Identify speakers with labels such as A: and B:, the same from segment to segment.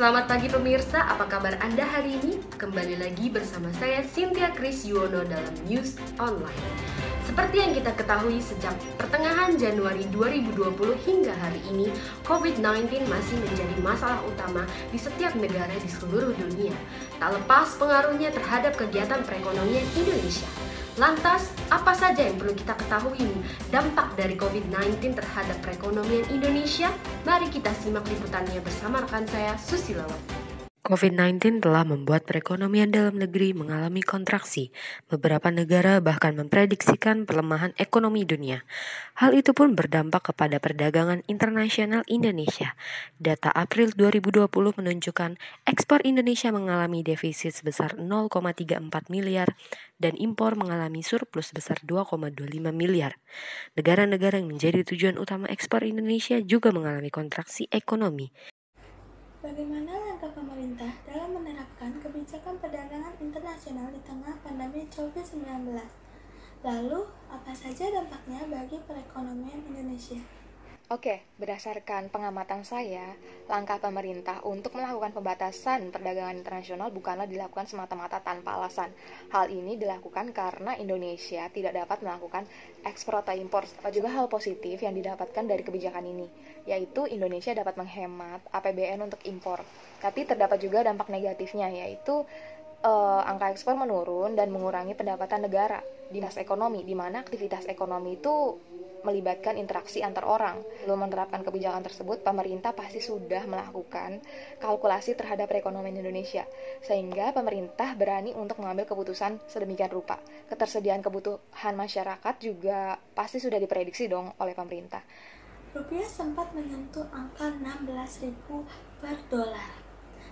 A: Selamat pagi pemirsa, apa kabar Anda hari ini? Kembali lagi bersama saya Cynthia Kris Yuwono dalam News Online. Seperti yang kita ketahui sejak pertengahan Januari 2020 hingga hari ini, COVID-19 masih menjadi masalah utama di setiap negara di seluruh dunia. Tak lepas pengaruhnya terhadap kegiatan perekonomian Indonesia. Lantas, apa saja yang perlu kita ketahui dampak dari COVID-19 terhadap perekonomian Indonesia? Mari kita simak liputannya bersama rekan saya, Susilawati.
B: COVID-19 telah membuat perekonomian dalam negeri mengalami kontraksi. Beberapa negara bahkan memprediksikan pelemahan ekonomi dunia. Hal itu pun berdampak kepada perdagangan internasional Indonesia. Data April 2020 menunjukkan ekspor Indonesia mengalami defisit sebesar 0,34 miliar dan impor mengalami surplus sebesar 2,25 miliar. Negara-negara yang menjadi tujuan utama ekspor Indonesia juga mengalami kontraksi ekonomi.
C: Bagaimana langkah pemerintah dalam menerapkan kebijakan perdagangan internasional di tengah pandemi COVID-19? Lalu, apa saja dampaknya bagi perekonomian Indonesia?
D: Oke, berdasarkan pengamatan saya, langkah pemerintah untuk melakukan pembatasan perdagangan internasional bukanlah dilakukan semata-mata tanpa alasan. Hal ini dilakukan karena Indonesia tidak dapat melakukan ekspor atau impor. Juga hal positif yang didapatkan dari kebijakan ini, yaitu Indonesia dapat menghemat APBN untuk impor. Tapi terdapat juga dampak negatifnya, yaitu angka ekspor menurun dan mengurangi pendapatan negara di dinas ekonomi, di mana aktivitas ekonomi itu melibatkan interaksi antar orang. Sebelum menerapkan kebijakan tersebut, pemerintah pasti sudah melakukan kalkulasi terhadap perekonomian Indonesia, sehingga pemerintah berani untuk mengambil keputusan sedemikian rupa. Ketersediaan kebutuhan masyarakat juga pasti sudah diprediksi dong oleh pemerintah.
C: Rupiah sempat menyentuh angka 16.000 per dolar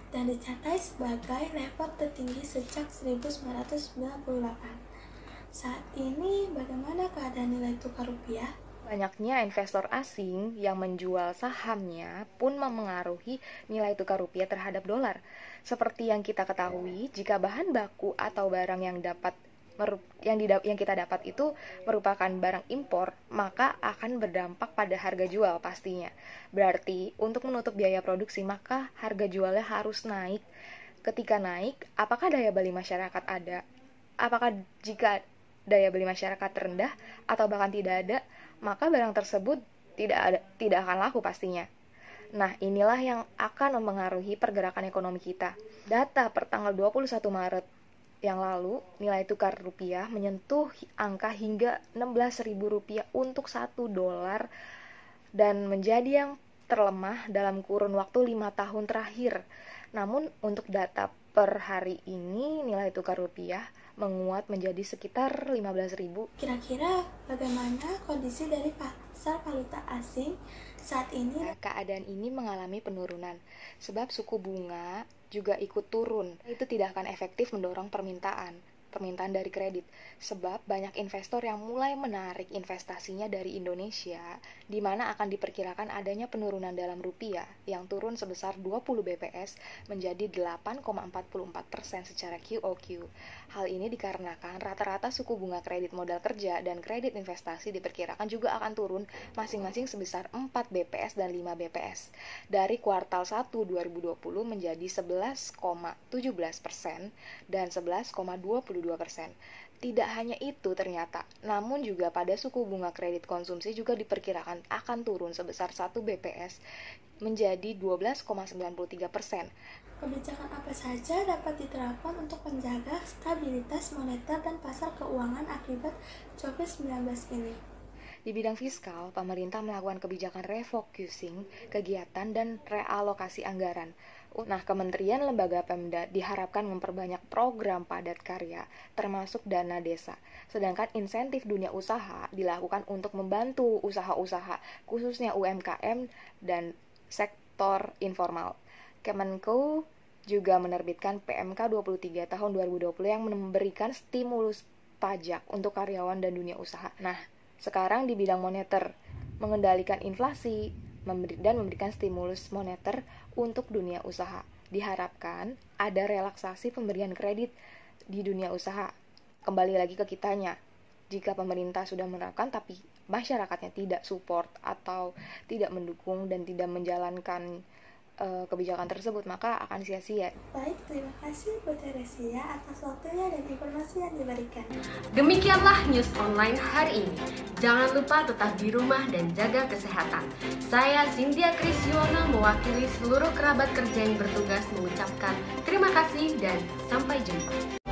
C: dan dicatat sebagai level tertinggi sejak 1998. Saat ini, bagaimana keadaan nilai tukar rupiah?
D: Banyaknya investor asing yang menjual sahamnya pun memengaruhi nilai tukar rupiah terhadap dolar. Seperti yang kita ketahui, jika bahan baku atau barang yang kita dapat itu merupakan barang impor, maka akan berdampak pada harga jual pastinya. Berarti, untuk menutup biaya produksi, maka harga jualnya harus naik. Ketika naik, apakah daya beli masyarakat ada? Apakah jika daya beli masyarakat rendah atau bahkan tidak ada, maka barang tersebut tidak akan laku pastinya. Nah, inilah yang akan mempengaruhi pergerakan ekonomi kita. Data per tanggal 21 Maret yang lalu, nilai tukar rupiah menyentuh angka hingga Rp16.000 untuk 1 dolar dan menjadi yang terlemah dalam kurun waktu 5 tahun terakhir. Namun, untuk data per hari ini, nilai tukar rupiah menguat menjadi sekitar 15.000.
C: Kira-kira bagaimana kondisi dari pasar valuta asing saat ini?
D: Keadaan ini mengalami penurunan, sebab suku bunga juga ikut turun. Itu tidak akan efektif mendorong permintaan dari kredit, sebab banyak investor yang mulai menarik investasinya dari Indonesia, di mana akan diperkirakan adanya penurunan dalam rupiah yang turun sebesar 20 BPS menjadi 8,44% secara QOQ. Hal ini dikarenakan rata-rata suku bunga kredit modal kerja dan kredit investasi diperkirakan juga akan turun masing-masing sebesar 4 BPS dan 5 BPS. Dari kuartal 1 2020 menjadi 11,17% dan 11,22%. Tidak hanya itu ternyata, namun juga pada suku bunga kredit konsumsi juga diperkirakan akan turun sebesar 1 BPS menjadi 12,93%.
C: Kebijakan apa saja dapat diterapkan untuk menjaga stabilitas moneter dan pasar keuangan akibat COVID-19 ini?
D: Di bidang fiskal, pemerintah melakukan kebijakan refocusing kegiatan dan realokasi anggaran. Nah, kementerian lembaga Pemda diharapkan memperbanyak program padat karya, termasuk dana desa. Sedangkan insentif dunia usaha dilakukan untuk membantu usaha-usaha, khususnya UMKM dan sektor informal. Kemenko juga menerbitkan PMK 23 tahun 2020 yang memberikan stimulus pajak untuk karyawan dan dunia usaha. Nah, sekarang di bidang moneter, mengendalikan inflasi dan memberikan stimulus moneter untuk dunia usaha. Diharapkan ada relaksasi pemberian kredit di dunia usaha. Kembali lagi ke kitanya, jika pemerintah sudah menerapkan tapi masyarakatnya tidak support atau tidak mendukung dan tidak menjalankan kebijakan tersebut, maka akan sia-sia.
C: Baik, terima kasih Putri Resia atas waktunya dan informasi yang diberikan.
A: Demikianlah news online hari ini. Jangan lupa tetap di rumah dan jaga kesehatan. Saya Cynthia Krisyuwono mewakili seluruh kerabat kerja yang bertugas mengucapkan terima kasih dan sampai jumpa.